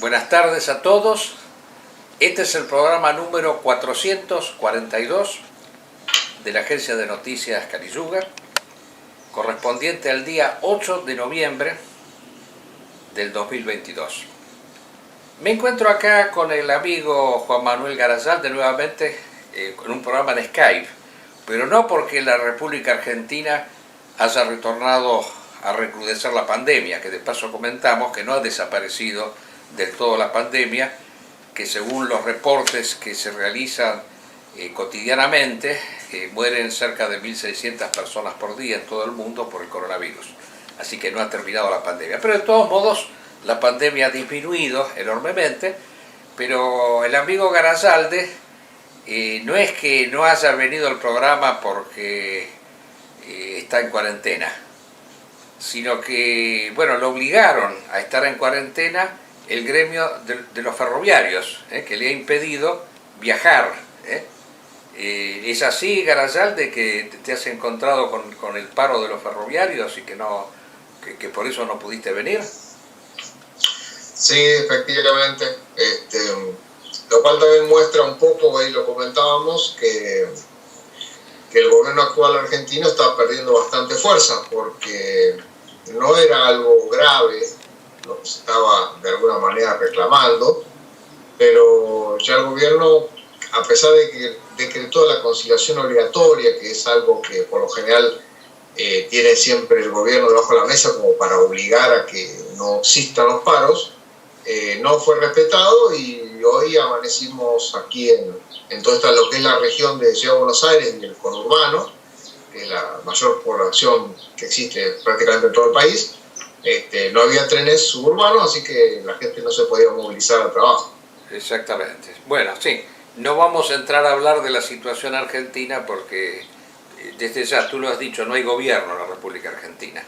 Buenas tardes a todos. Este es el programa número 442 de la Agencia de Noticias Carilluga, correspondiente al día 8 de noviembre del 2022. Me encuentro acá con el amigo Juan Manuel Garazalde nuevamente con un programa de Skype, pero no porque la República Argentina haya retornado a recrudecer la pandemia, que de paso comentamos que no ha desaparecido del todo la pandemia, que según los reportes que se realizan cotidianamente, mueren cerca de 1.600 personas por día en todo el mundo por el coronavirus. Así que no ha terminado la pandemia. Pero de todos modos, la pandemia ha disminuido enormemente, pero el amigo Garazalde no es que no haya venido al programa porque está en cuarentena, sino que, bueno, lo obligaron a estar en cuarentena el gremio de los ferroviarios, que le ha impedido viajar. ¿Es así, Garazalde, que te has encontrado con el paro de los ferroviarios y que por eso no pudiste venir? Sí, efectivamente. Lo cual también muestra un poco, ahí lo comentábamos, que el gobierno actual argentino está perdiendo bastante fuerza, porque no era algo grave lo que se estaba de alguna manera reclamando, pero ya el gobierno, a pesar de que decretó la conciliación obligatoria, que es algo que por lo general tiene siempre el gobierno debajo de la mesa como para obligar a que no existan los paros, no fue respetado y hoy amanecimos aquí en toda lo que es la región de Ciudad de Buenos Aires y el conurbano, que es la mayor población que existe prácticamente en todo el país. No había trenes suburbanos, así que la gente no se podía movilizar al trabajo. Exactamente. Bueno, sí, no vamos a entrar a hablar de la situación argentina porque desde ya, tú lo has dicho, no hay gobierno en la República Argentina.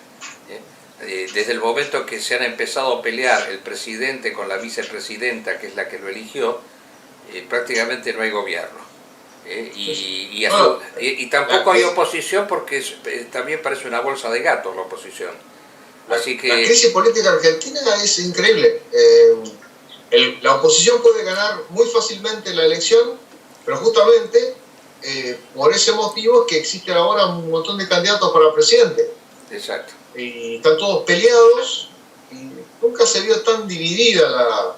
Desde el momento que se han empezado a pelear el presidente con la vicepresidenta, que es la que lo eligió, prácticamente no hay gobierno. Y tampoco hay oposición porque también parece una bolsa de gatos la oposición. Así que... La crisis política argentina es increíble. La oposición puede ganar muy fácilmente la elección, pero justamente por ese motivo es que existe ahora un montón de candidatos para presidente. Exacto. Y están todos peleados y nunca se vio tan dividida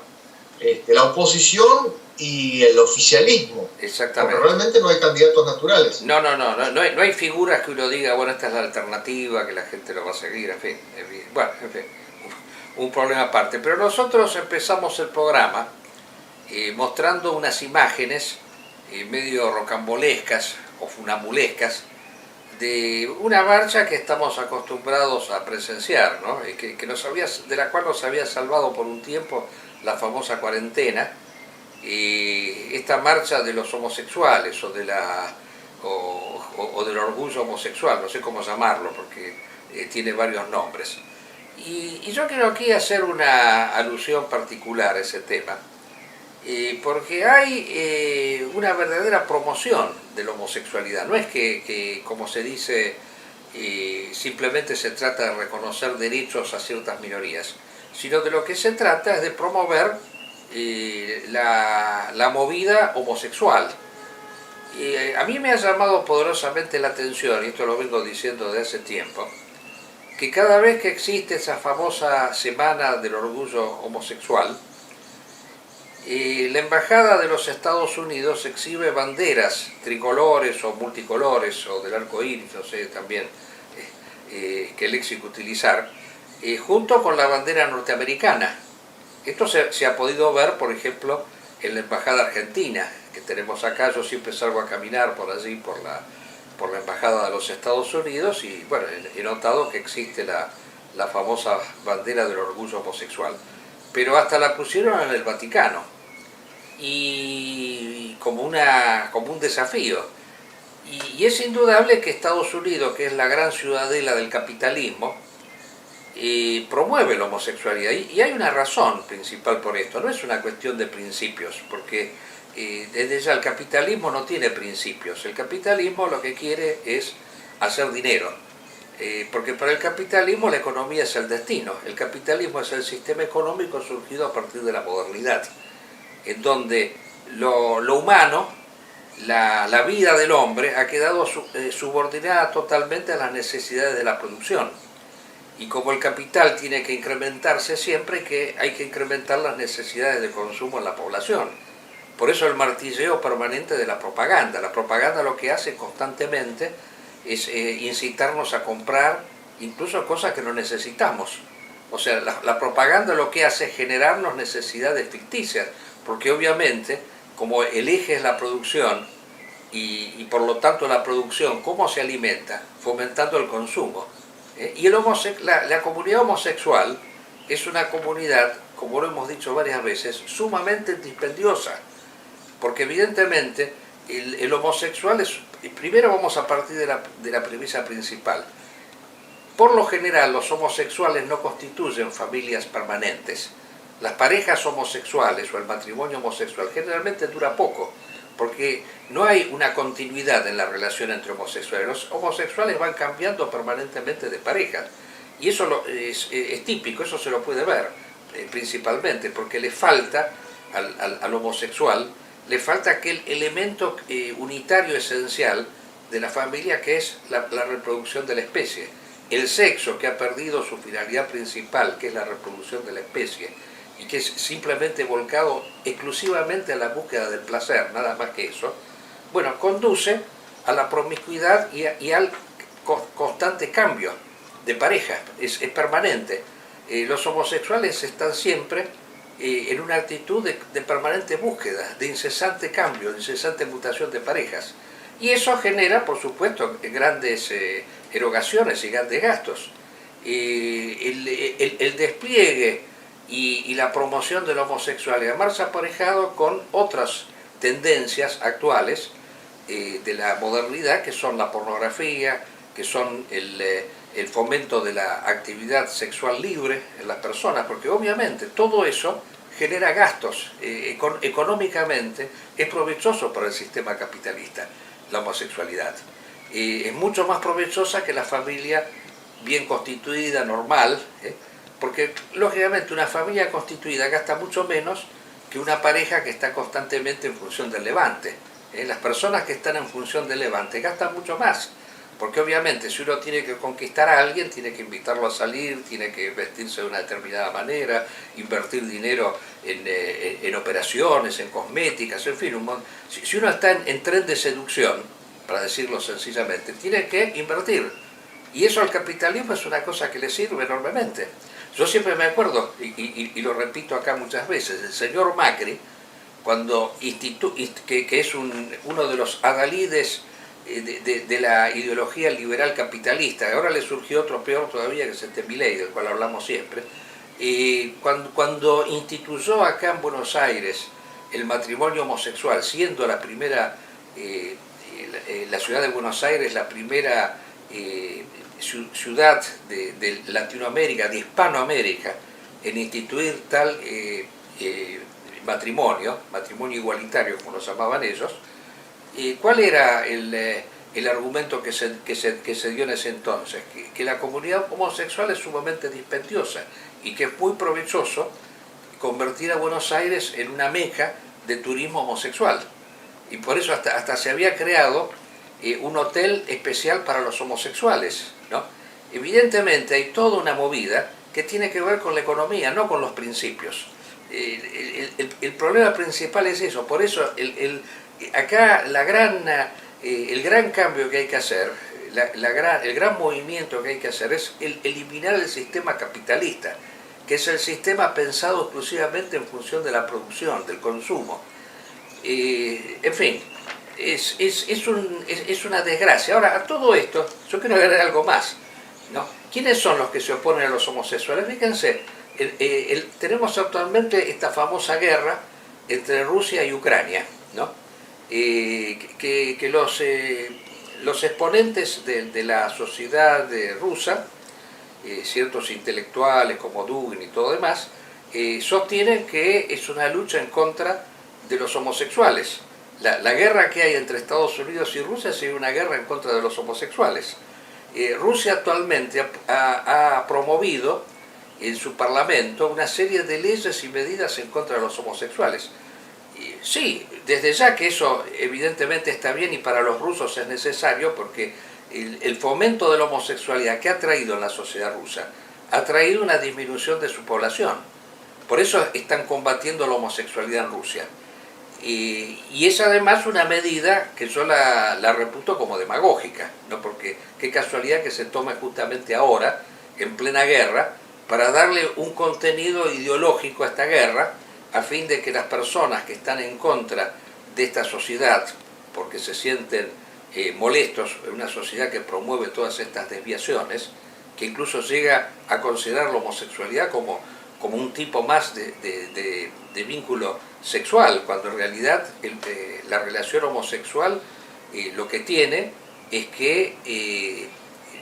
la oposición y el oficialismo. Exactamente. Porque realmente no hay candidatos naturales. No hay figuras que uno diga, bueno, esta es la alternativa, que la gente lo va a seguir, en fin. Bueno, en fin, un problema aparte. Pero nosotros empezamos el programa mostrando unas imágenes medio rocambolescas o funambulescas de una marcha que estamos acostumbrados a presenciar, ¿no? De la cual nos había salvado por un tiempo la famosa cuarentena, esta marcha de los homosexuales o del orgullo homosexual, no sé cómo llamarlo porque tiene varios nombres. Y yo quiero aquí hacer una alusión particular a ese tema, porque hay una verdadera promoción de la homosexualidad. No es que como se dice, simplemente se trata de reconocer derechos a ciertas minorías, sino de lo que se trata es de promover la movida homosexual. A mí me ha llamado poderosamente la atención, y esto lo vengo diciendo desde hace tiempo, que cada vez que existe esa famosa semana del orgullo homosexual, la Embajada de los Estados Unidos exhibe banderas tricolores o multicolores o del arco iris, no sé también qué léxico utilizar, junto con la bandera norteamericana. Esto se ha podido ver, por ejemplo, en la Embajada Argentina, que tenemos acá. Yo siempre salgo a caminar por allí, por la Embajada de los Estados Unidos, y bueno, he notado que existe la famosa bandera del orgullo homosexual. Pero hasta la pusieron en el Vaticano, y como un desafío. Y es indudable que Estados Unidos, que es la gran ciudadela del capitalismo, promueve la homosexualidad. Y hay una razón principal por esto, no es una cuestión de principios, porque desde ya el capitalismo no tiene principios. El capitalismo lo que quiere es hacer dinero. Porque para el capitalismo la economía es el destino. El capitalismo es el sistema económico surgido a partir de la modernidad, en donde lo humano, la vida del hombre, ha quedado subordinada totalmente a las necesidades de la producción. Y como el capital tiene que incrementarse siempre, hay que incrementar las necesidades de consumo en la población. Por eso el martilleo permanente de la propaganda. La propaganda lo que hace constantemente es incitarnos a comprar incluso cosas que no necesitamos. O sea, la propaganda lo que hace es generarnos necesidades ficticias, porque obviamente, como el eje es la producción, y por lo tanto la producción, ¿cómo se alimenta? Fomentando el consumo. Y la comunidad homosexual es una comunidad, como lo hemos dicho varias veces, sumamente dispendiosa, porque evidentemente el homosexual es... Primero vamos a partir de la premisa principal. Por lo general los homosexuales no constituyen familias permanentes. Las parejas homosexuales o el matrimonio homosexual generalmente dura poco, porque no hay una continuidad en la relación entre homosexuales. Los homosexuales van cambiando permanentemente de pareja, y eso es típico, eso se lo puede ver principalmente, porque le falta al homosexual, le falta aquel elemento unitario esencial de la familia, que es la reproducción de la especie. El sexo, que ha perdido su finalidad principal, que es la reproducción de la especie, y que es simplemente volcado exclusivamente a la búsqueda del placer, nada más que eso, bueno, conduce a la promiscuidad y al constante cambio de pareja, es permanente. Los homosexuales están siempre en una actitud de permanente búsqueda, de incesante cambio, de incesante mutación de parejas. Y eso genera, por supuesto, grandes erogaciones y grandes gastos. El despliegue y la promoción de la homosexualidad marcha aparejado con otras tendencias actuales de la modernidad, que son la pornografía, que son el fomento de la actividad sexual libre en las personas, porque obviamente todo eso genera gastos. Económicamente es provechoso para el sistema capitalista la homosexualidad. Es mucho más provechosa que la familia bien constituida, normal, porque lógicamente una familia constituida gasta mucho menos que una pareja que está constantemente en función del levante. Las personas que están en función del levante gastan mucho más, porque obviamente si uno tiene que conquistar a alguien, tiene que invitarlo a salir, tiene que vestirse de una determinada manera, invertir dinero en operaciones, en cosméticas, en fin, si uno está en tren de seducción, para decirlo sencillamente, tiene que invertir. Y eso al capitalismo es una cosa que le sirve enormemente. Yo siempre me acuerdo, y lo repito acá muchas veces, el señor Macri, cuando que es uno de los adalides de la ideología liberal capitalista, ahora le surgió otro peor todavía, que es el de Milei, del cual hablamos siempre, cuando instituyó acá en Buenos Aires el matrimonio homosexual, siendo la primera, la ciudad de Buenos Aires la primera ciudad de Latinoamérica, de Hispanoamérica, en instituir tal matrimonio igualitario, como lo llamaban ellos. ¿Cuál era el argumento que se dio en ese entonces? Que la comunidad homosexual es sumamente dispendiosa y que es muy provechoso convertir a Buenos Aires en una meca de turismo homosexual. Y por eso hasta se había creado un hotel especial para los homosexuales, ¿no? Evidentemente hay toda una movida que tiene que ver con la economía, no con los principios. El problema principal es eso, por eso acá el gran cambio que hay que hacer, el gran movimiento que hay que hacer es eliminar el sistema capitalista, que es el sistema pensado exclusivamente en función de la producción, del consumo. En fin, es una desgracia. Ahora, a todo esto, yo quiero agregar algo más, ¿no? ¿Quiénes son los que se oponen a los homosexuales? Fíjense, tenemos actualmente esta famosa guerra entre Rusia y Ucrania, ¿no? Que los exponentes de la sociedad rusa, ciertos intelectuales como Dugin y todo demás, sostienen que es una lucha en contra de los homosexuales. La guerra que hay entre Estados Unidos y Rusia es una guerra en contra de los homosexuales. Rusia actualmente ha promovido en su parlamento una serie de leyes y medidas en contra de los homosexuales. Y sí, desde ya que eso evidentemente está bien y para los rusos es necesario, porque el fomento de la homosexualidad que ha traído en la sociedad rusa ha traído una disminución de su población. Por eso están combatiendo la homosexualidad en Rusia. Y es además una medida que yo la reputo como demagógica, ¿no? Porque qué casualidad que se tome justamente ahora, en plena guerra, para darle un contenido ideológico a esta guerra, a fin de que las personas que están en contra de esta sociedad, porque se sienten molestos en una sociedad que promueve todas estas desviaciones, que incluso llega a considerar la homosexualidad como un tipo más de vínculo sexual, cuando en realidad la relación homosexual lo que tiene es que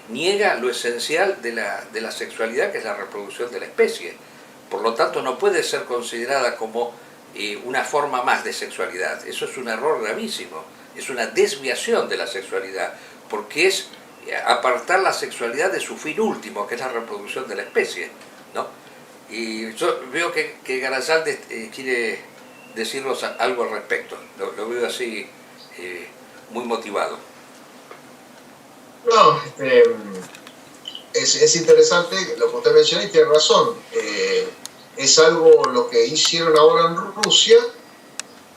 niega lo esencial de la sexualidad, que es la reproducción de la especie. Por lo tanto, no puede ser considerada como una forma más de sexualidad. Eso es un error gravísimo, es una desviación de la sexualidad, porque es apartar la sexualidad de su fin último, que es la reproducción de la especie, ¿no? Y yo veo que Garayalde quiere decirnos algo al respecto. Lo veo así, muy motivado. No, es interesante lo que usted menciona y tiene razón. Es algo lo que hicieron ahora en Rusia,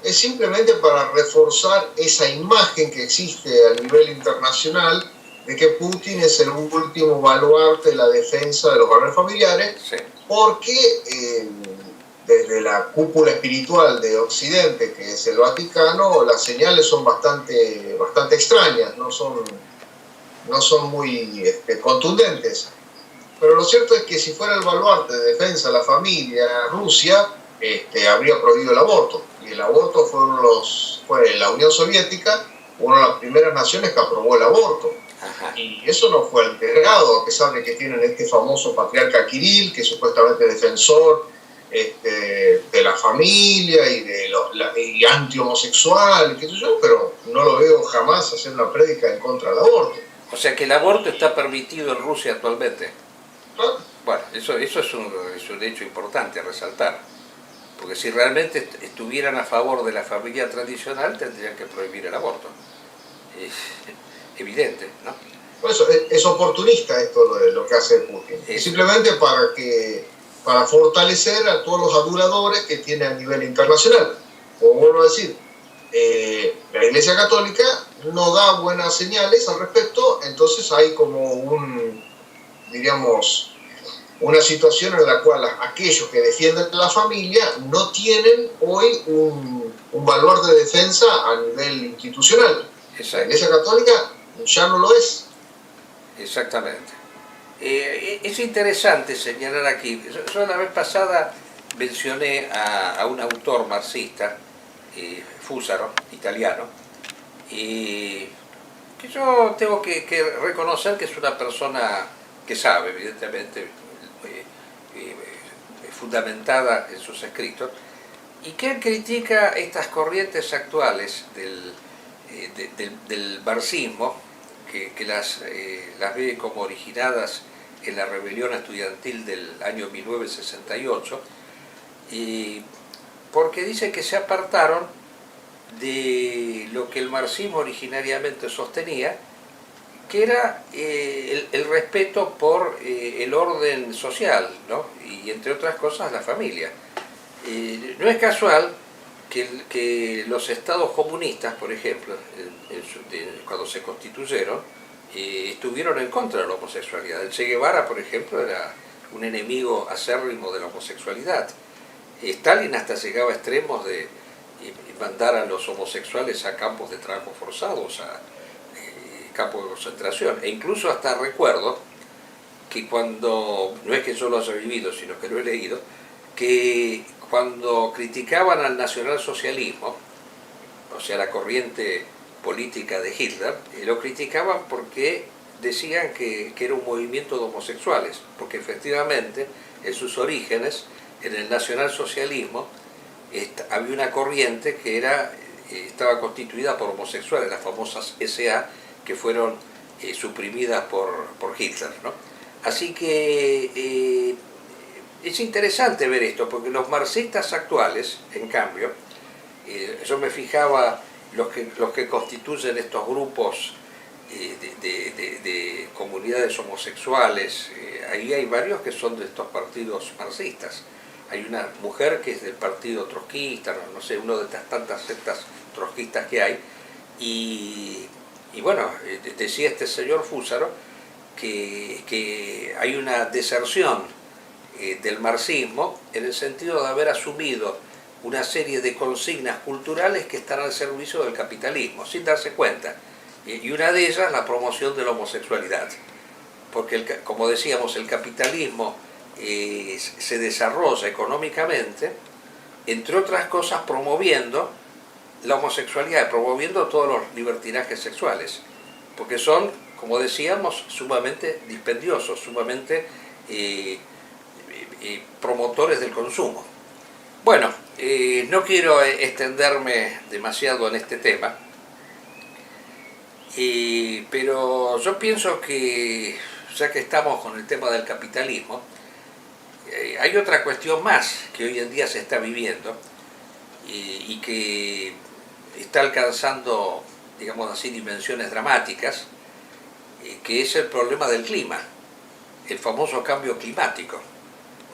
es simplemente para reforzar esa imagen que existe a nivel internacional de que Putin es el último baluarte de la defensa de los valores familiares, sí. Porque desde la cúpula espiritual de Occidente, que es el Vaticano, las señales son bastante extrañas, no son muy contundentes. Pero lo cierto es que si fuera el baluarte de defensa de la familia, Rusia habría prohibido el aborto. Y el aborto fue la Unión Soviética, una de las primeras naciones que aprobó el aborto. Ajá. Y eso no fue alterado, a pesar de que tienen este famoso patriarca Kirill, que es supuestamente defensor de la familia y anti-homosexual, qué sé yo, pero no lo veo jamás hacer una prédica en contra del aborto. O sea que el aborto está permitido en Rusia actualmente. ¿Ah? Bueno, eso es un hecho importante a resaltar, porque si realmente estuvieran a favor de la familia tradicional, tendrían que prohibir el aborto. Es evidente, ¿no? Por eso es oportunista esto de lo que hace Putin. Simplemente para fortalecer a todos los aduladores que tiene a nivel internacional. Como vuelvo a decir, la Iglesia Católica no da buenas señales al respecto, entonces hay como una situación en la cual aquellos que defienden la familia no tienen hoy un valor de defensa a nivel institucional. Exacto. La Iglesia Católica ya no lo es. Exactamente. Es interesante señalar aquí, yo la vez pasada mencioné a un autor marxista, Fusaro, italiano, y que yo tengo que reconocer que es una persona que sabe, evidentemente, fundamentada en sus escritos, y que critica estas corrientes actuales del marxismo, que las ve como originadas en la rebelión estudiantil del año 1968, porque dice que se apartaron de lo que el marxismo originariamente sostenía, que era el respeto por el orden social, ¿no? Y entre otras cosas la familia. No es casual que los estados comunistas, por ejemplo, cuando se constituyeron, estuvieron en contra de la homosexualidad. El Che Guevara, por ejemplo, era un enemigo acérrimo de la homosexualidad. Stalin hasta llegaba a extremos de mandar a los homosexuales a campos de trabajo forzados, a campos de concentración. E incluso hasta recuerdo que cuando, no es que yo lo haya vivido, sino que lo he leído, que cuando criticaban al nacionalsocialismo, o sea, la corriente política de Hitler, lo criticaban porque decían que era un movimiento de homosexuales, porque efectivamente en sus orígenes, en el nacionalsocialismo, había una corriente que estaba constituida por homosexuales, las famosas SA, que fueron suprimidas por Hitler, ¿no? Así que es interesante ver esto, porque los marxistas actuales, en cambio, yo me fijaba los que constituyen estos grupos de comunidades homosexuales, ahí hay varios que son de estos partidos marxistas. Hay una mujer que es del partido trotskista, no sé, uno de estas tantas sectas trotskistas que hay, y bueno, decía este señor Fúsaro que hay una deserción del marxismo en el sentido de haber asumido una serie de consignas culturales que están al servicio del capitalismo, sin darse cuenta. Y una de ellas, la promoción de la homosexualidad. Porque, como decíamos, el capitalismo se desarrolla económicamente, entre otras cosas, promoviendo la homosexualidad, promoviendo todos los libertinajes sexuales. Porque son, como decíamos, sumamente dispendiosos, sumamente promotores del consumo. Bueno, no quiero extenderme demasiado en este tema, pero yo pienso que, ya que estamos con el tema del capitalismo, hay otra cuestión más que hoy en día se está viviendo y que está alcanzando, digamos así, dimensiones dramáticas, que es el problema del clima, el famoso cambio climático,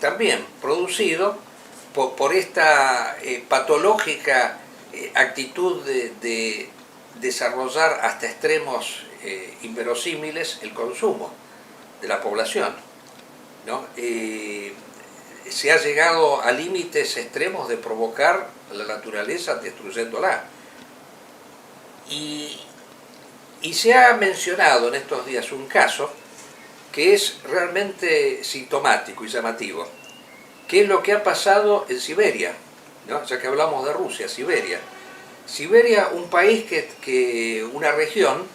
también producido por esta patológica actitud de desarrollar hasta extremos inverosímiles el consumo de la población, ¿no? Se ha llegado a límites extremos de provocar la naturaleza destruyéndola. Y se ha mencionado en estos días un caso que es realmente sintomático y llamativo, que es lo que ha pasado en Siberia, ¿no? Ya que hablamos de Rusia, Siberia. Siberia, un país una región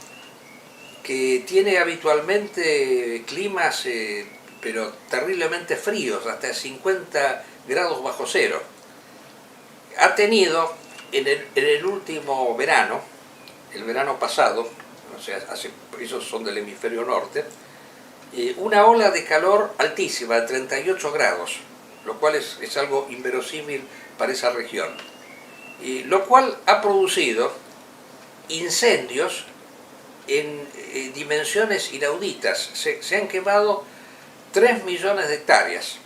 que tiene habitualmente climas pero terriblemente fríos, hasta 50 grados bajo cero. Ha tenido en el último verano, el verano pasado, o sea, esos son del hemisferio norte, una ola de calor altísima, de 38 grados, lo cual es algo inverosímil para esa región. Lo cual ha producido incendios en dimensiones inauditas. Se han quemado 3 millones de hectáreas.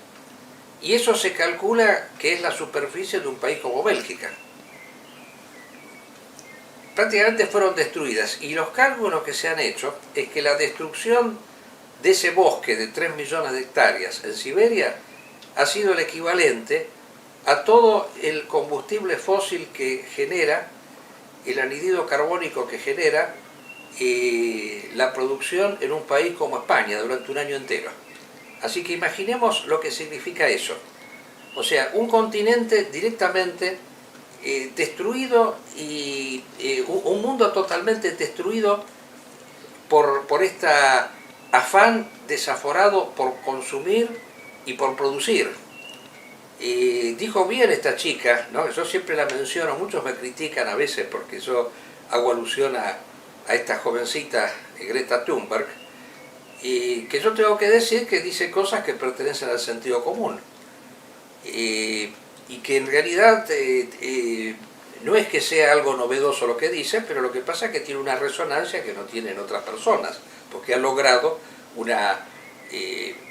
Y eso se calcula que es la superficie de un país como Bélgica. Prácticamente fueron destruidas. Y los cálculos que se han hecho es que la destrucción de ese bosque de 3 millones de hectáreas en Siberia ha sido el equivalente a todo el combustible fósil que genera, el anhídrido carbónico que genera la producción en un país como España durante un año entero. Así que imaginemos lo que significa eso. O sea, un continente directamente destruido y un mundo totalmente destruido por este afán desaforado por consumir y por producir. Dijo bien esta chica, ¿no? Yo siempre la menciono, muchos me critican a veces porque yo hago alusión a esta jovencita Greta Thunberg, que yo tengo que decir que dice cosas que pertenecen al sentido común, y que en realidad no es que sea algo novedoso lo que dice, pero lo que pasa es que tiene una resonancia que no tienen otras personas, porque ha logrado una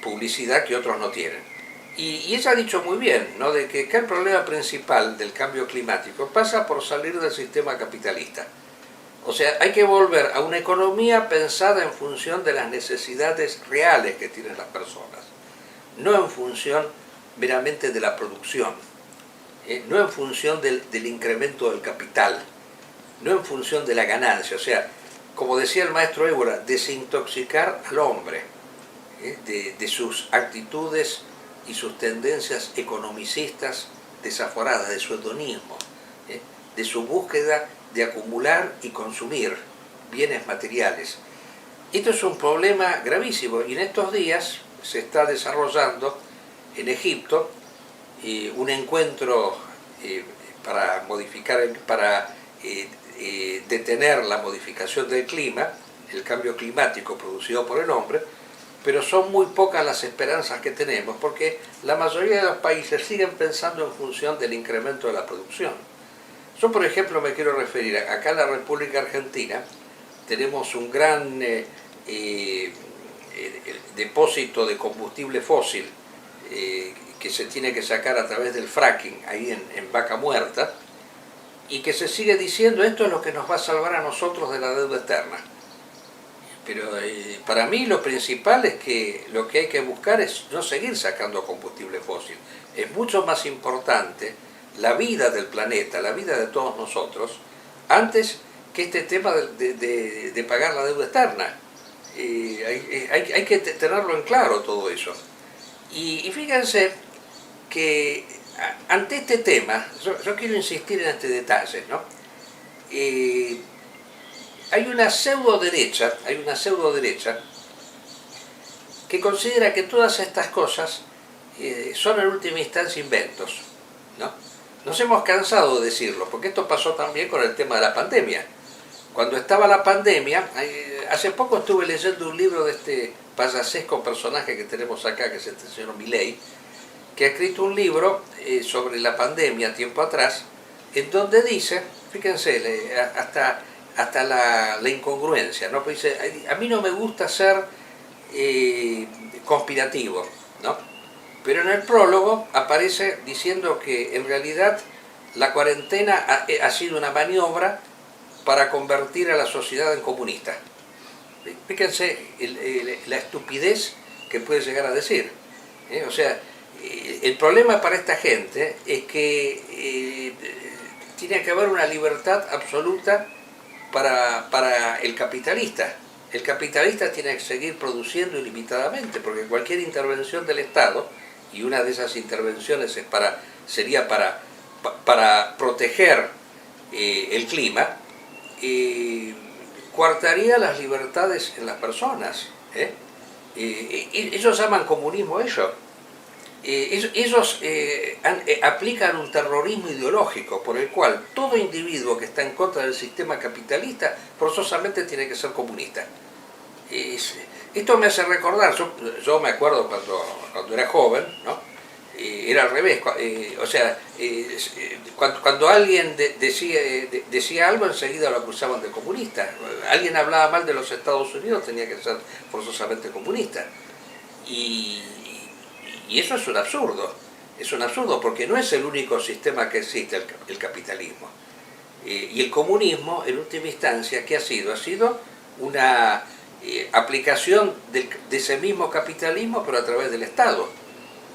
publicidad que otros no tienen. Y ella ha dicho muy bien, ¿no?, de que el problema principal del cambio climático pasa por salir del sistema capitalista. O sea, hay que volver a una economía pensada en función de las necesidades reales que tienen las personas, no en función meramente de la producción, no en función del incremento del capital, no en función de la ganancia. O sea, como decía el maestro Évora, desintoxicar al hombre de sus actitudes y sus tendencias economicistas desaforadas, de su hedonismo, de su búsqueda de acumular y consumir bienes materiales. Esto es un problema gravísimo y en estos días se está desarrollando en Egipto un encuentro para detener la modificación del clima, el cambio climático producido por el hombre, pero son muy pocas las esperanzas que tenemos, porque la mayoría de los países siguen pensando en función del incremento de la producción. Yo, por ejemplo, me quiero referir, acá en la República Argentina tenemos un gran depósito de combustible fósil que se tiene que sacar a través del fracking, ahí en Vaca Muerta, y que se sigue diciendo esto es lo que nos va a salvar a nosotros de la deuda externa. Pero para mí lo principal es que lo que hay que buscar es no seguir sacando combustible fósil. Es mucho más importante la vida del planeta, la vida de todos nosotros, antes que este tema de pagar la deuda externa. Hay que tenerlo en claro todo eso. Y fíjense que ante este tema, yo quiero insistir en este detalle, ¿no? Hay una pseudo derecha que considera que todas estas cosas son en última instancia inventos, ¿no? Nos hemos cansado de decirlo, porque esto pasó también con el tema de la pandemia. Cuando estaba la pandemia, hace poco estuve leyendo un libro de este payasesco personaje que tenemos acá, que es el señor Milei, que ha escrito un libro sobre la pandemia tiempo atrás, en donde dice, fíjense, hasta la incongruencia, ¿no? Pues dice, a mí no me gusta ser conspirativo, ¿no? Pero en el prólogo aparece diciendo que en realidad la cuarentena ha sido una maniobra para convertir a la sociedad en comunista. Fíjense la estupidez que puede llegar a decir. O sea, el problema para esta gente es que tiene que haber una libertad absoluta para el capitalista. El capitalista tiene que seguir produciendo ilimitadamente, porque cualquier intervención del Estado, y una de esas intervenciones sería para proteger el clima, coartaría las libertades en las personas. Ellos llaman comunismo ellos. Ellos aplican un terrorismo ideológico por el cual todo individuo que está en contra del sistema capitalista forzosamente tiene que ser comunista. Esto me hace recordar, yo me acuerdo cuando era joven, ¿no? Era al revés, o sea, cuando alguien decía algo enseguida lo acusaban de comunista. Alguien hablaba mal de los Estados Unidos, tenía que ser forzosamente comunista. Y eso es un absurdo porque no es el único sistema que existe el capitalismo. Y el comunismo, en última instancia, ¿qué ha sido? Ha sido una aplicación de ese mismo capitalismo, pero a través del Estado.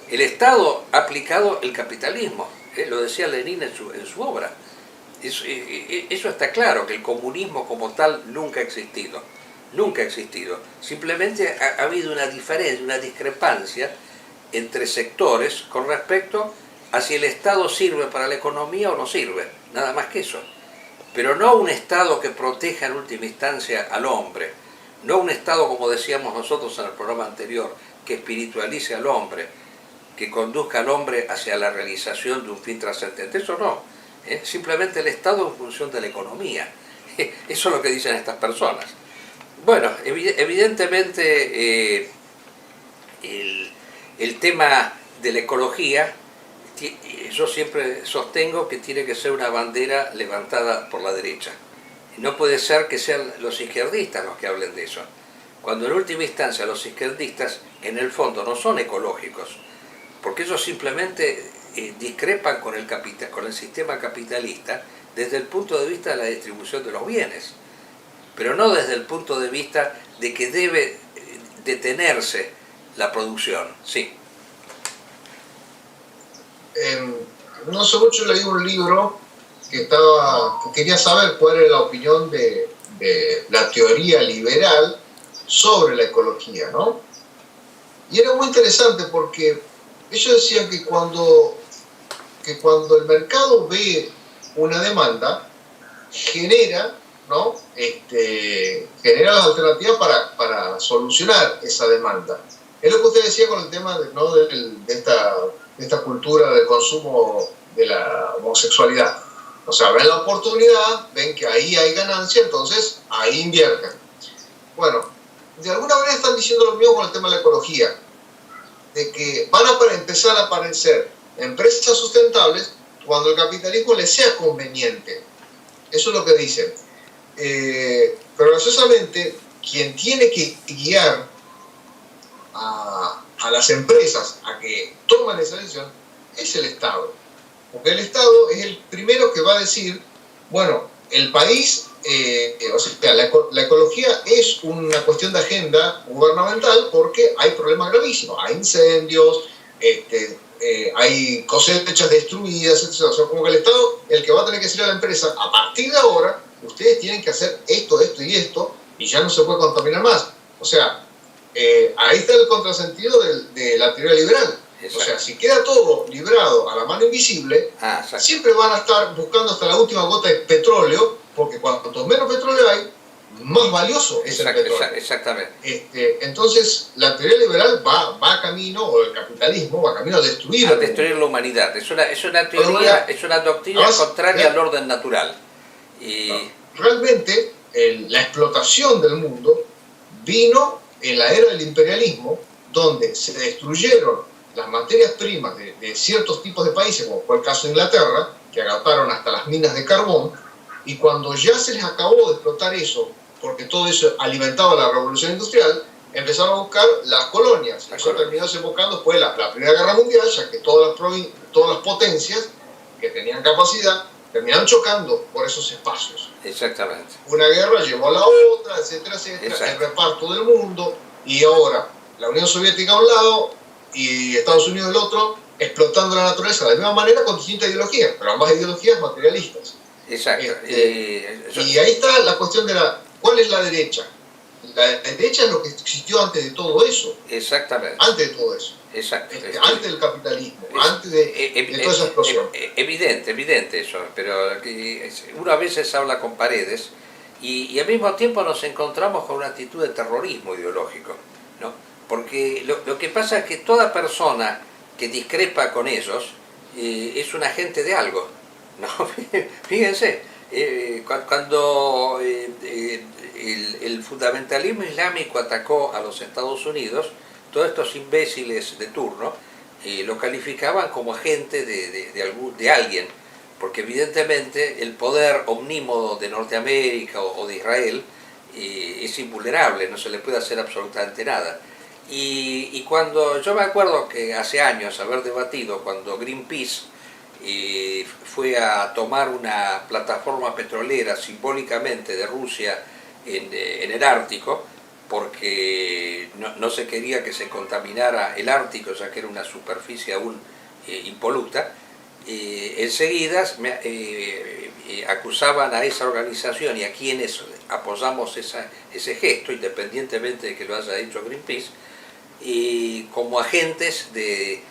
El Estado ha aplicado el capitalismo, lo decía Lenin en su obra. Eso está claro, que el comunismo como tal nunca ha existido. Nunca ha existido. Simplemente ha habido una diferencia, una discrepancia entre sectores con respecto a si el Estado sirve para la economía o no sirve, nada más que eso. Pero no un Estado que proteja en última instancia al hombre, no un Estado, como decíamos nosotros en el programa anterior, que espiritualice al hombre, que conduzca al hombre hacia la realización de un fin trascendente. Eso no, simplemente el Estado en función de la economía. Eso es lo que dicen estas personas. Bueno, evidentemente el tema de la ecología, yo siempre sostengo que tiene que ser una bandera levantada por la derecha. No puede ser que sean los izquierdistas los que hablen de eso, cuando en última instancia los izquierdistas en el fondo no son ecológicos, porque ellos simplemente discrepan con el sistema capitalista desde el punto de vista de la distribución de los bienes, pero no desde el punto de vista de que debe detenerse la producción. Sí. No hace mucho leí un libro que quería saber cuál era la opinión de la teoría liberal sobre la ecología, ¿no? Y era muy interesante porque ellos decían que cuando el mercado ve una demanda, genera, ¿no? Genera las alternativas para solucionar esa demanda. Es lo que usted decía con el tema ¿no? de esta cultura del consumo de la homosexualidad. O sea, ven la oportunidad, ven que ahí hay ganancia, entonces ahí invierten. Bueno, de alguna manera están diciendo lo mismo con el tema de la ecología, de que van a empezar a aparecer empresas sustentables cuando el capitalismo les sea conveniente. Eso es lo que dicen. Pero graciosamente, quien tiene que guiar a las empresas a que tomen esa decisión es el Estado. Porque el Estado es el primero que va a decir, bueno, el país, o sea, la ecología es una cuestión de agenda gubernamental porque hay problemas gravísimos, hay incendios, hay cosechas destruidas, etc. O sea, como que el Estado, el que va a tener que decir a la empresa, a partir de ahora, ustedes tienen que hacer esto, esto y esto, y ya no se puede contaminar más. O sea, ahí está el contrasentido de la teoría liberal. Exacto. O sea, si queda todo librado a la mano invisible, siempre van a estar buscando hasta la última gota de petróleo, porque cuanto menos petróleo hay, más valioso es el petróleo. Exactamente. Entonces, la teoría liberal va camino, o el capitalismo va camino a destruir la humanidad. Es una teoría, es una doctrina contraria al orden natural. Realmente, la explotación del mundo vino en la era del imperialismo, donde se destruyeron las materias primas de ciertos tipos de países, como fue el caso de Inglaterra, que agotaron hasta las minas de carbón, y cuando ya se les acabó de explotar eso, porque todo eso alimentaba la revolución industrial, empezaron a buscar las colonias. Eso terminó desembocando después de la Primera Guerra Mundial, ya que todas las potencias que tenían capacidad terminaron chocando por esos espacios. Exactamente. Una guerra llevó a la otra, etcétera, etcétera, el reparto del mundo, y ahora la Unión Soviética a un lado y Estados Unidos del otro, explotando la naturaleza de la misma manera con distintas ideologías, pero ambas ideologías materialistas. Exacto. Y ahí está la cuestión de ¿cuál es la derecha? La derecha es lo que existió antes de todo eso. Exactamente. Antes de todo eso. Exacto. Antes del capitalismo, antes de toda esa explosión. Evidente eso, pero uno a veces habla con paredes y al mismo tiempo nos encontramos con una actitud de terrorismo ideológico, ¿no? Porque lo que pasa es que toda persona que discrepa con ellos es un agente de algo, ¿no? Fíjense, cuando el fundamentalismo islámico atacó a los Estados Unidos, todos estos imbéciles de turno lo calificaban como agente de alguien, porque evidentemente el poder omnímodo de Norteamérica o de Israel es invulnerable, no se le puede hacer absolutamente nada. Y cuando yo me acuerdo que hace años haber debatido, cuando Greenpeace fue a tomar una plataforma petrolera simbólicamente de Rusia en el Ártico, porque no se quería que se contaminara el Ártico, ya que era una superficie aún impoluta, enseguida acusaban a esa organización y a quienes apoyamos ese gesto, independientemente de que lo haya hecho Greenpeace, como agentes de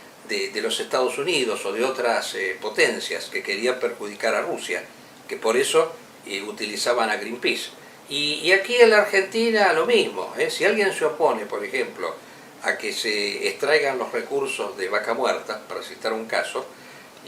los Estados Unidos o de otras potencias que querían perjudicar a Rusia, que por eso utilizaban a Greenpeace. Y aquí en la Argentina lo mismo, si alguien se opone, por ejemplo, a que se extraigan los recursos de Vaca Muerta, para citar un caso,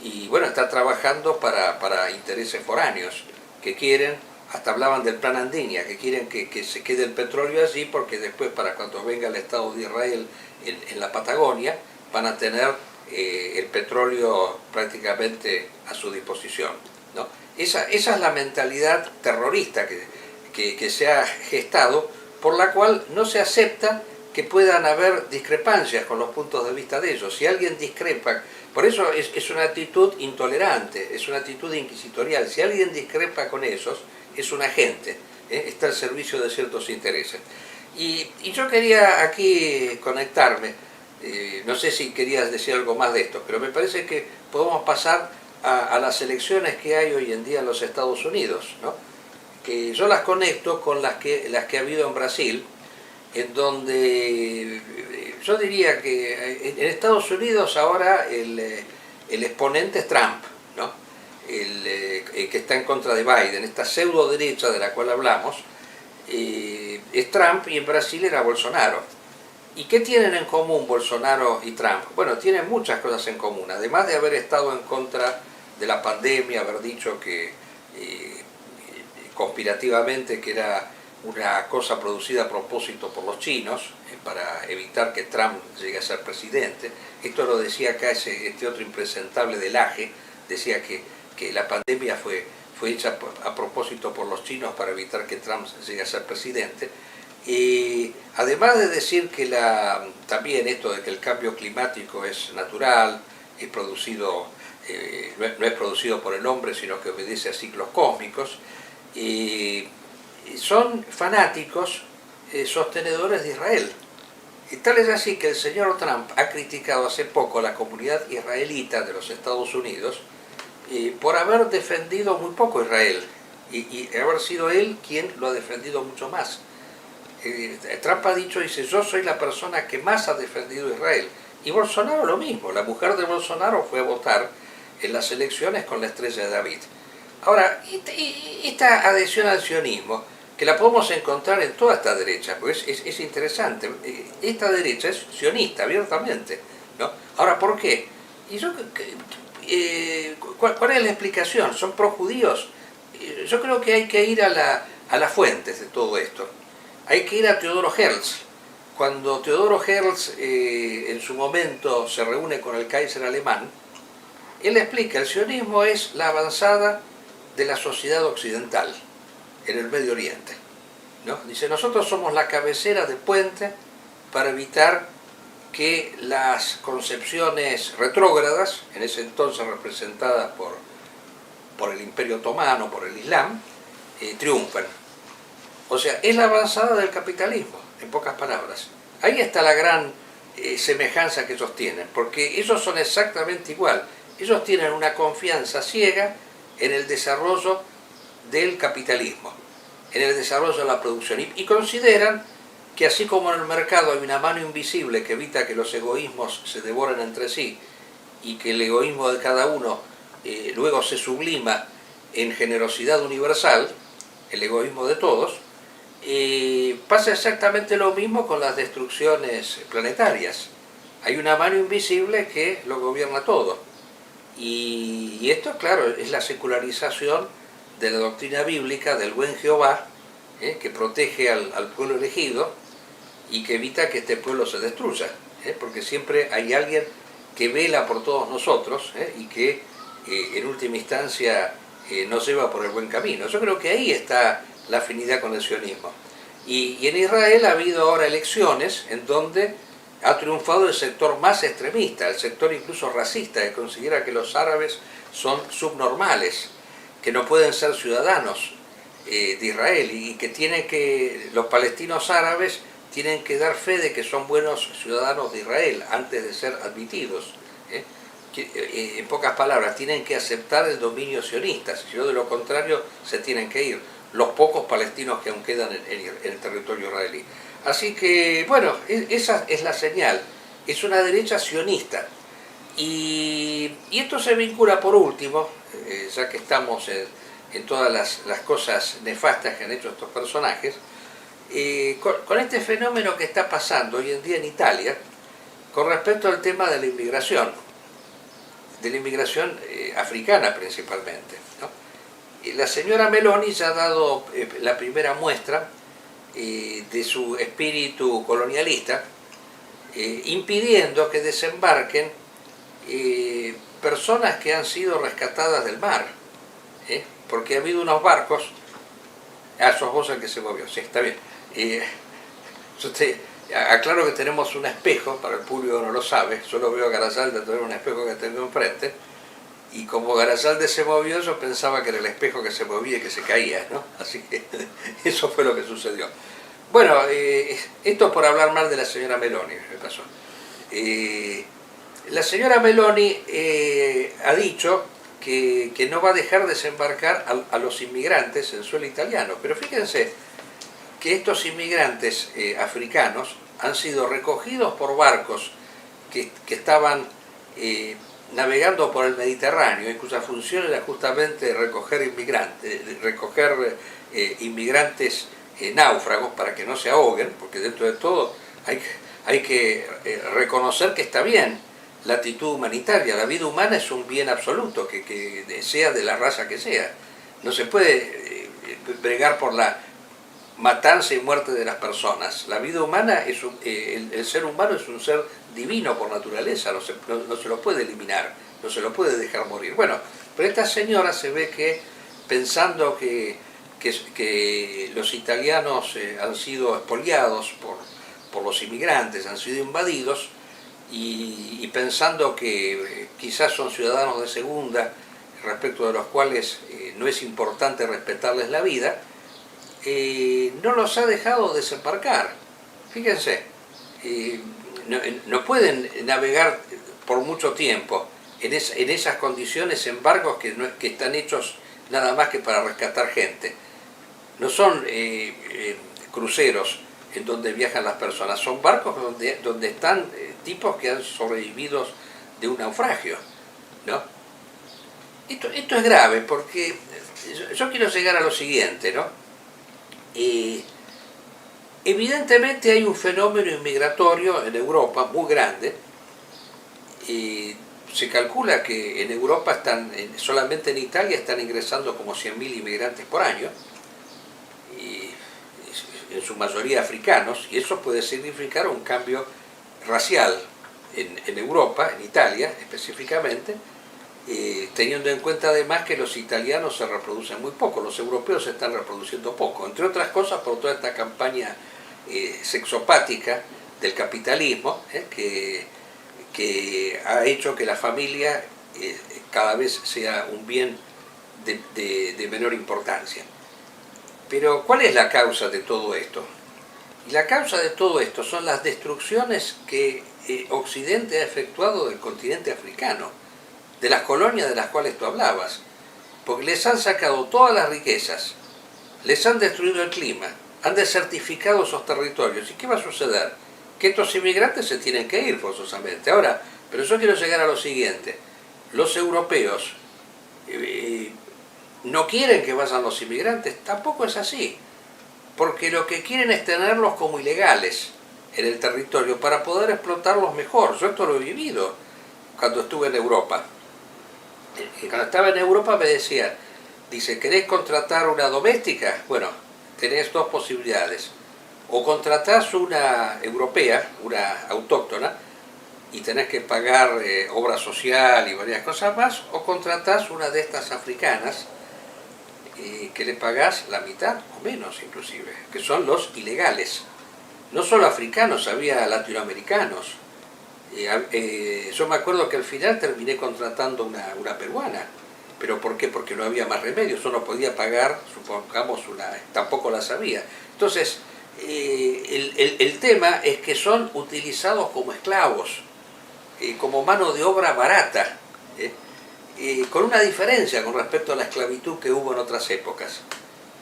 y bueno, está trabajando para intereses foráneos, que quieren, hasta hablaban del plan Andinia, que quieren que se quede el petróleo allí, porque después para cuando venga el Estado de Israel en la Patagonia, van a tener el petróleo prácticamente a su disposición, ¿no? Esa es la mentalidad terrorista que se ha gestado, por la cual no se acepta que puedan haber discrepancias con los puntos de vista de ellos. Si alguien discrepa, por eso es una actitud intolerante, es una actitud inquisitorial. Si alguien discrepa con esos, es un agente, está al servicio de ciertos intereses. Y yo quería aquí conectarme, no sé si querías decir algo más de esto, pero me parece que podemos pasar a las elecciones que hay hoy en día en los Estados Unidos, ¿no? Que yo las conecto con las que ha habido en Brasil, en donde yo diría que en Estados Unidos ahora el exponente es Trump, ¿no? Que está en contra de Biden, esta pseudo derecha de la cual hablamos, es Trump, y en Brasil era Bolsonaro. ¿Y qué tienen en común Bolsonaro y Trump? Bueno, tienen muchas cosas en común, además de haber estado en contra de la pandemia, haber dicho que conspirativamente que era una cosa producida a propósito por los chinos para evitar que Trump llegue a ser presidente. Esto lo decía acá este otro impresentable del AGE, decía que la pandemia fue hecha a propósito por los chinos para evitar que Trump llegue a ser presidente. Y además de decir que también esto de que el cambio climático es natural, es producido, no es producido por el hombre, sino que obedece a ciclos cósmicos, son fanáticos sostenedores de Israel. Y tal es así que el señor Trump ha criticado hace poco a la comunidad israelita de los Estados Unidos por haber defendido muy poco Israel y haber sido él quien lo ha defendido mucho más. Trump ha dicho, dice, yo soy la persona que más ha defendido Israel. Y Bolsonaro lo mismo, la mujer de Bolsonaro fue a votar en las elecciones con la estrella de David. Ahora, esta adhesión al sionismo, que la podemos encontrar en toda esta derecha, porque es interesante, esta derecha es sionista abiertamente, ¿no? Ahora, ¿por qué? ¿Cuál es la explicación? ¿Son projudíos? Yo creo que hay que ir a las fuentes de todo esto. Hay que ir a Teodoro Herzl. Cuando Teodoro Herzl en su momento se reúne con el Kaiser alemán, él explica, el sionismo es la avanzada de la sociedad occidental en el Medio Oriente, ¿no? Dice, nosotros somos la cabecera de puente para evitar que las concepciones retrógradas, en ese entonces representadas por el Imperio Otomano, por el Islam, triunfen. O sea, es la avanzada del capitalismo, en pocas palabras. Ahí está la gran semejanza que ellos tienen, porque ellos son exactamente igual. Ellos tienen una confianza ciega en el desarrollo del capitalismo, en el desarrollo de la producción, y consideran que así como en el mercado hay una mano invisible que evita que los egoísmos se devoren entre sí y que el egoísmo de cada uno luego se sublima en generosidad universal, el egoísmo de todos, pasa exactamente lo mismo con las destrucciones planetarias. Hay una mano invisible que lo gobierna todo. Y esto, claro, es la secularización de la doctrina bíblica del buen Jehová, que protege al pueblo elegido y que evita que este pueblo se destruya, porque siempre hay alguien que vela por todos nosotros y que en última instancia nos lleva por el buen camino. Yo creo que ahí está la afinidad con el sionismo. Y en Israel ha habido ahora elecciones en donde ha triunfado el sector más extremista, el sector incluso racista, que considera que los árabes son subnormales, que no pueden ser ciudadanos de Israel y que los palestinos árabes tienen que dar fe de que son buenos ciudadanos de Israel antes de ser admitidos. En pocas palabras, tienen que aceptar el dominio sionista, si no de lo contrario se tienen que ir los pocos palestinos que aún quedan en el territorio israelí. Así que, bueno, esa es la señal, es una derecha sionista. Y esto se vincula por último, ya que estamos en todas las cosas nefastas que han hecho estos personajes, con este fenómeno que está pasando hoy en día en Italia, con respecto al tema de la inmigración africana principalmente, ¿no? La señora Meloni ya ha dado la primera muestra de su espíritu colonialista, impidiendo que desembarquen personas que han sido rescatadas del mar, porque ha habido unos barcos. Sos vos el que se movió, sí, está bien. Aclaro que tenemos un espejo, para el público que no lo sabe, solo veo a Garasalde tener un espejo que tengo enfrente, y como Garasalde se movió, yo pensaba que era el espejo que se movía y que se caía, ¿no? Así que eso fue lo que sucedió. Bueno, esto por hablar mal de la señora Meloni, me pasó. La señora Meloni ha dicho que no va a dejar desembarcar a los inmigrantes en suelo italiano, pero fíjense que estos inmigrantes africanos han sido recogidos por barcos que estaban navegando por el Mediterráneo y cuya función era justamente recoger inmigrantes náufragos para que no se ahoguen, porque dentro de todo hay que reconocer que está bien la actitud humanitaria. La vida humana es un bien absoluto, que sea de la raza que sea. No se puede bregar por matanza y muerte de las personas. La vida humana, el ser humano es un ser divino por naturaleza, no se lo puede eliminar, no se lo puede dejar morir. Bueno, pero esta señora se ve que pensando que los italianos han sido expoliados por los inmigrantes, han sido invadidos, y pensando que quizás son ciudadanos de segunda, respecto de los cuales no es importante respetarles la vida, no los ha dejado desembarcar. Fíjense, no pueden navegar por mucho tiempo en esas condiciones en barcos que están hechos nada más que para rescatar gente. No son cruceros en donde viajan las personas, son barcos donde están tipos que han sobrevivido de un naufragio, ¿no? Esto es grave porque yo quiero llegar a lo siguiente, ¿no? Evidentemente hay un fenómeno inmigratorio en Europa muy grande. Se calcula que en Europa solamente en Italia están ingresando como 100.000 inmigrantes por año, en su mayoría africanos, y eso puede significar un cambio racial en Europa, en Italia específicamente, teniendo en cuenta además que los italianos se reproducen muy poco, los europeos se están reproduciendo poco, entre otras cosas por toda esta campaña sexopática del capitalismo, que ha hecho que la familia cada vez sea un bien de menor importancia. Pero ¿cuál es la causa de todo esto? Y la causa de todo esto son las destrucciones que Occidente ha efectuado del continente africano, de las colonias de las cuales tú hablabas, porque les han sacado todas las riquezas, les han destruido el clima, han desertificado esos territorios. ¿Y qué va a suceder? Que estos inmigrantes se tienen que ir forzosamente. Ahora, pero yo quiero llegar a lo siguiente. Los europeos no quieren que vayan los inmigrantes, tampoco es así, porque lo que quieren es tenerlos como ilegales en el territorio para poder explotarlos mejor. Yo esto lo he vivido cuando estuve en Europa. Cuando estaba en Europa me decían, dice, ¿querés contratar una doméstica? Bueno, tenés dos posibilidades. O contratás una europea, una autóctona, y tenés que pagar obra social y varias cosas más, o contratás una de estas africanas, que le pagás la mitad o menos inclusive, que son los ilegales. No solo africanos, había latinoamericanos. Yo me acuerdo que al final terminé contratando una peruana. ¿Pero por qué? Porque no había más remedio, yo no podía pagar, supongamos, tampoco la sabía. Entonces, el tema es que son utilizados como esclavos, como mano de obra barata, con una diferencia con respecto a la esclavitud que hubo en otras épocas.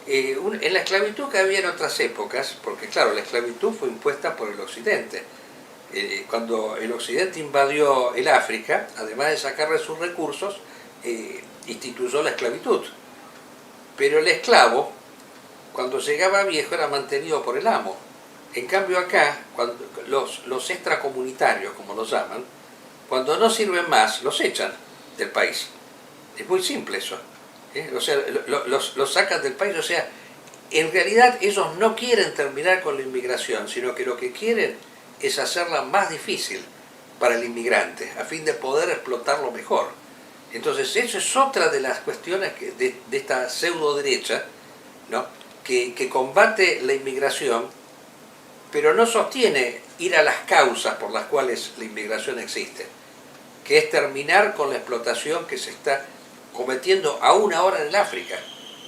En la esclavitud que había en otras épocas, porque claro, la esclavitud fue impuesta por el Occidente. Cuando el Occidente invadió el África, además de sacarle sus recursos, instituyó la esclavitud. Pero el esclavo, cuando llegaba viejo, era mantenido por el amo. En cambio acá, cuando los extracomunitarios, como los llaman, cuando no sirven más, los echan del país. Es muy simple eso. O sea, los sacan del país. O sea, en realidad ellos no quieren terminar con la inmigración, sino que lo que quieren es hacerla más difícil para el inmigrante, a fin de poder explotarlo mejor. Entonces, eso es otra de las cuestiones de esta pseudo derecha, ¿no? que combate la inmigración, pero no sostiene ir a las causas por las cuales la inmigración existe, que es terminar con la explotación que se está cometiendo aún ahora en el África.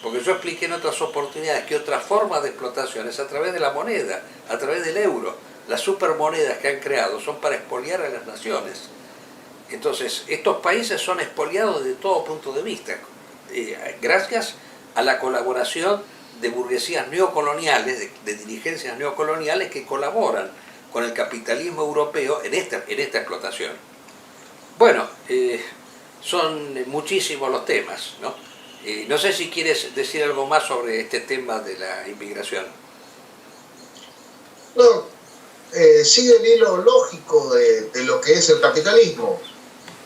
Porque yo expliqué en otras oportunidades que otra forma de explotación es a través de la moneda, a través del euro. Las supermonedas que han creado son para expoliar a las naciones. Entonces, estos países son expoliados desde todo punto de vista, gracias a la colaboración de burguesías neocoloniales, de dirigencias neocoloniales que colaboran con el capitalismo europeo en esta explotación. Bueno, son muchísimos los temas, ¿no? No sé si quieres decir algo más sobre este tema de la inmigración. No, sigue el hilo lógico de lo que es el capitalismo.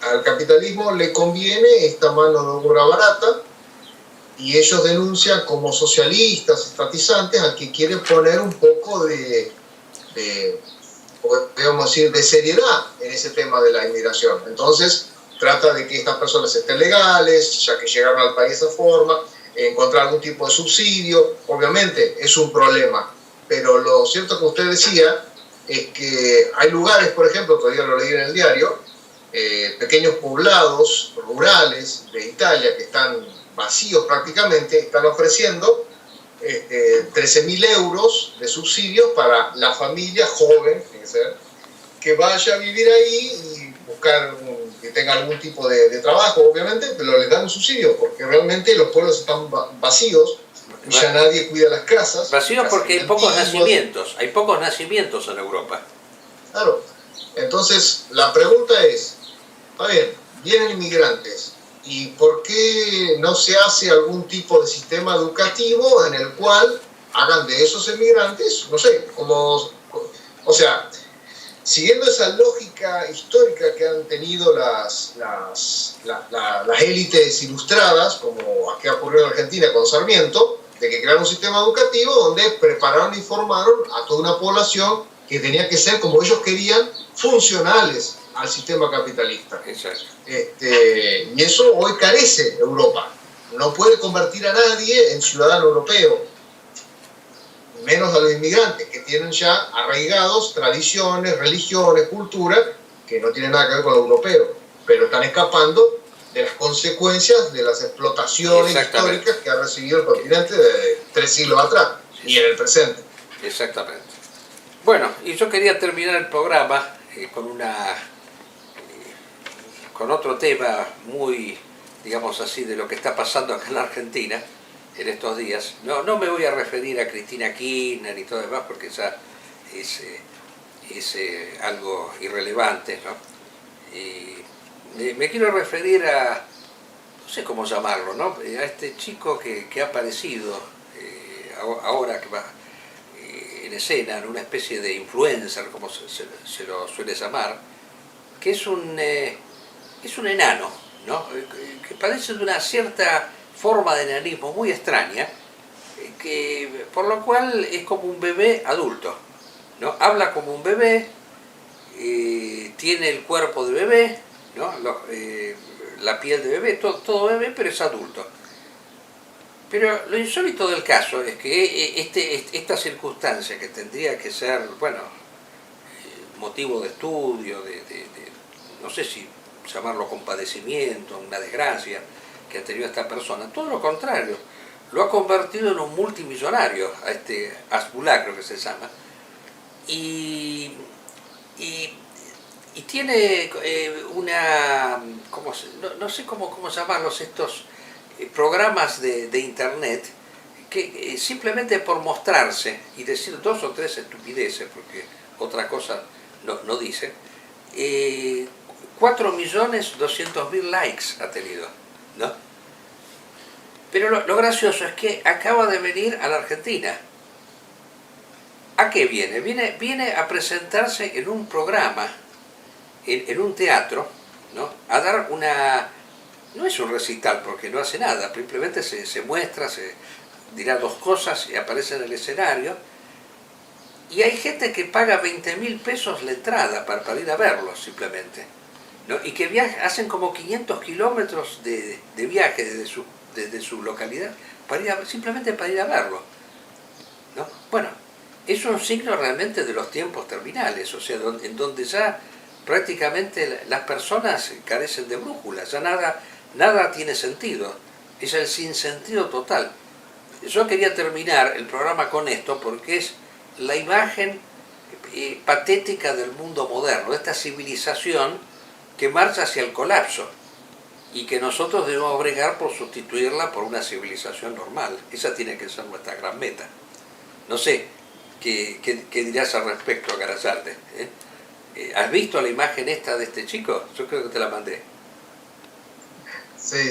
Al capitalismo le conviene esta mano de obra barata y ellos denuncian como socialistas, estatizantes, al que quieren poner un poco de podríamos decir, de seriedad en ese tema de la inmigración. Entonces, trata de que estas personas estén legales, ya que llegaron al país de esa forma, encontrar algún tipo de subsidio. Obviamente es un problema, pero lo cierto que usted decía es que hay lugares, por ejemplo, todavía lo leí en el diario, pequeños poblados rurales de Italia que están vacíos prácticamente, están ofreciendo 13.000 euros de subsidios para la familia joven, que vaya a vivir ahí y buscar que tenga algún tipo de trabajo, obviamente, pero les dan un subsidio, porque realmente los pueblos están vacíos y ya nadie cuida las casas. Vacíos porque hay pocos nacimientos en Europa. Claro. Entonces, la pregunta es, está bien, vienen inmigrantes, ¿y por qué no se hace algún tipo de sistema educativo en el cual hagan de esos inmigrantes, no sé, como, o sea, siguiendo esa lógica histórica que han tenido las élites ilustradas, como aquí ocurrió en Argentina con Sarmiento, de que crearon un sistema educativo donde prepararon y formaron a toda una población que tenía que ser, como ellos querían, funcionales al sistema capitalista. Exacto. Y eso hoy carece Europa. No puede convertir a nadie en ciudadano europeo, menos a los inmigrantes, que tienen ya arraigados tradiciones, religiones, cultura, que no tienen nada que ver con lo europeo, pero están escapando de las consecuencias de las explotaciones históricas que ha recibido el continente de 3 siglos atrás y en el presente. Exactamente. Bueno, y yo quería terminar el programa con otro tema muy, digamos así, de lo que está pasando acá en la Argentina en estos días. No me voy a referir a Cristina Kirchner y todo demás, porque ya es algo irrelevante, ¿no? Me quiero referir no sé cómo llamarlo, ¿no? A este chico que ha aparecido ahora, que va en escena, en una especie de influencer, como se lo suele llamar, que es un enano, ¿no? Que padece de una cierta forma de enanismo muy extraña, por lo cual es como un bebé adulto, ¿no? Habla como un bebé, tiene el cuerpo de bebé, ¿no? La piel de bebé, todo bebé, pero es adulto. Pero lo insólito del caso es que esta circunstancia, que tendría que ser, bueno, motivo de estudio, no sé si llamarlo compadecimiento, una desgracia que ha tenido esta persona, todo lo contrario, lo ha convertido en un multimillonario, a este Hasbulla, creo que se llama, y tiene no sé cómo llamarlos, estos programas de internet, que simplemente por mostrarse y decir 2 o 3 estupideces, porque otra cosa no dice, 4.200.000 likes ha tenido, ¿no? Pero lo gracioso es que acaba de venir a la Argentina. ¿A qué viene? Viene a presentarse en un programa, en un teatro, ¿no? A dar no es un recital porque no hace nada, simplemente se muestra, se dirá 2 cosas y aparece en el escenario. Y hay gente que paga 20.000 pesos la entrada para ir a verlo, simplemente, ¿no? Y que hacen como 500 kilómetros de viaje desde su localidad simplemente para ir a verlo, ¿no? Bueno, es un signo realmente de los tiempos terminales, o sea, en donde ya prácticamente las personas carecen de brújula, ya nada tiene sentido, es el sinsentido total. Yo quería terminar el programa con esto porque es la imagen patética del mundo moderno, de esta civilización que marcha hacia el colapso y que nosotros debemos bregar por sustituirla por una civilización normal. Esa tiene que ser nuestra gran meta. No sé, ¿qué dirás al respecto, Garayalde? ¿Has visto la imagen esta de este chico? Yo creo que te la mandé. Sí.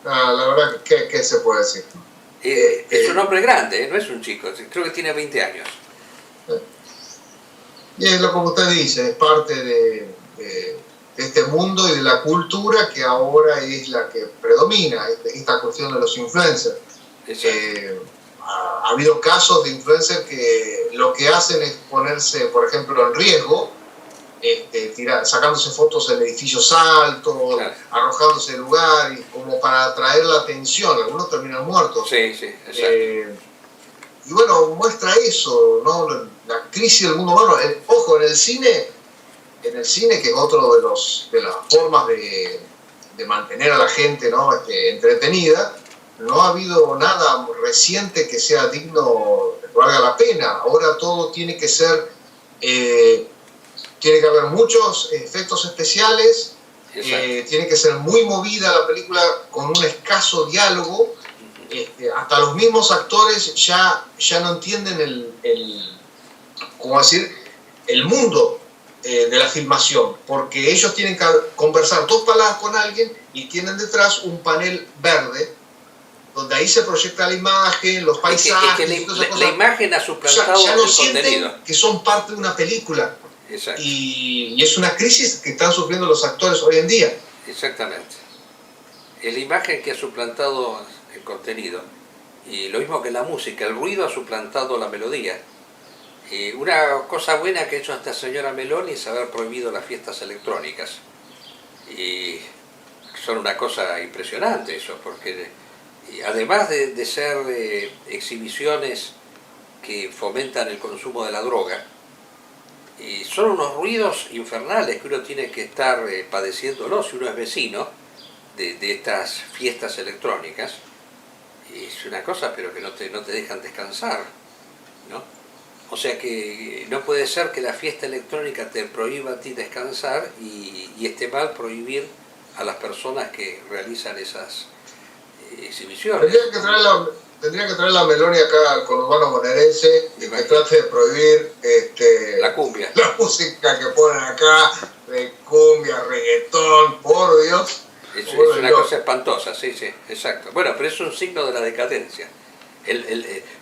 La verdad, ¿qué se puede decir? Es un hombre grande, no es un chico, creo que tiene 20 años. Y es lo que usted dice, es parte este mundo y de la cultura que ahora es la que predomina, esta cuestión de los influencers. Ha habido casos de influencers que lo que hacen es ponerse, por ejemplo, en riesgo, sacándose fotos en edificios altos, claro, arrojándose del lugar, y como para atraer la atención. Algunos terminan muertos. Sí, sí, exacto. Y bueno, muestra eso, ¿no? La crisis del mundo humano. Ojo, en el cine, que es otro de las formas de mantener a la gente, ¿no? Entretenida, no ha habido nada reciente que sea digno, que valga la pena. Ahora todo tiene que ser, tiene que haber muchos efectos especiales, tiene que ser muy movida la película con un escaso diálogo. Hasta los mismos actores ya no entienden ¿cómo decir?, el mundo de la filmación, porque ellos tienen que conversar 2 palabras con alguien y tienen detrás un panel verde donde ahí se proyecta la imagen, los paisajes. La imagen ha suplantado ya no el sienten contenido, que son parte de una película. Exacto. Y es una crisis que están sufriendo los actores hoy en día. Exactamente. Es la imagen que ha suplantado el contenido. Y lo mismo que la música, el ruido ha suplantado la melodía. Una cosa buena que ha hecho esta señora Meloni es haber prohibido las fiestas electrónicas. Y son una cosa impresionante eso, porque además de ser exhibiciones que fomentan el consumo de la droga, son unos ruidos infernales que uno tiene que estar padeciéndolo si uno es vecino de estas fiestas electrónicas. Es una cosa, pero que no te dejan descansar, ¿no? O sea que no puede ser que la fiesta electrónica te prohíba a ti descansar y esté mal prohibir a las personas que realizan esas exhibiciones. Tendría que traer la Meloni acá al conurbano bonaerense y que trate de prohibir la cumbia. La música que ponen acá, de cumbia, reggaetón, por Dios. Es una cosa espantosa, sí, sí, exacto. Bueno, pero es un signo de la decadencia.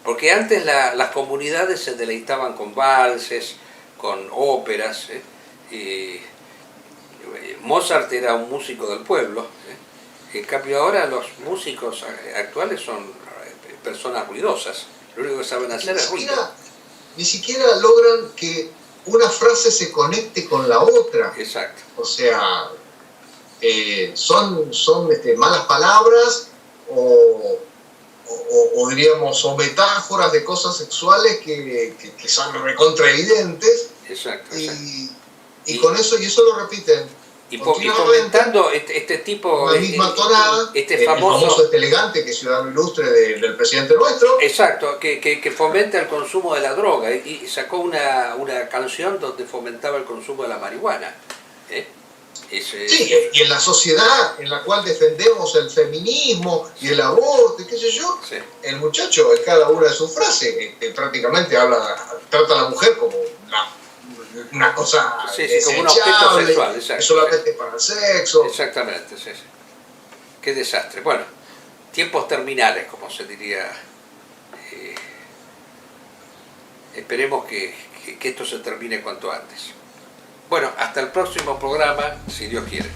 Porque antes las comunidades se deleitaban con valses, con óperas. Mozart era un músico del pueblo. En cambio ahora los músicos actuales son personas ruidosas. Lo único que saben hacer es ruido. Ni siquiera logran que una frase se conecte con la otra. Exacto. O sea, son malas palabras o diríamos, o metáforas de cosas sexuales que son recontra evidentes. Exacto. Y con eso, y eso lo repiten. Y fomentando este tipo... La misma tonada, el famoso elegante, que es ciudadano ilustre del presidente nuestro. Exacto, que fomenta el consumo de la droga. Y sacó una canción donde fomentaba el consumo de la marihuana. Sí, y en la sociedad en la cual defendemos el feminismo y el aborto y qué sé yo, sí, el muchacho en cada una de sus frases prácticamente trata a la mujer como una cosa como un objeto sexual, exacto, solamente para el sexo. Exactamente, sí, sí. Qué desastre. Bueno, tiempos terminales, como se diría. Esperemos que esto se termine cuanto antes. Bueno, hasta el próximo programa, si Dios quiere.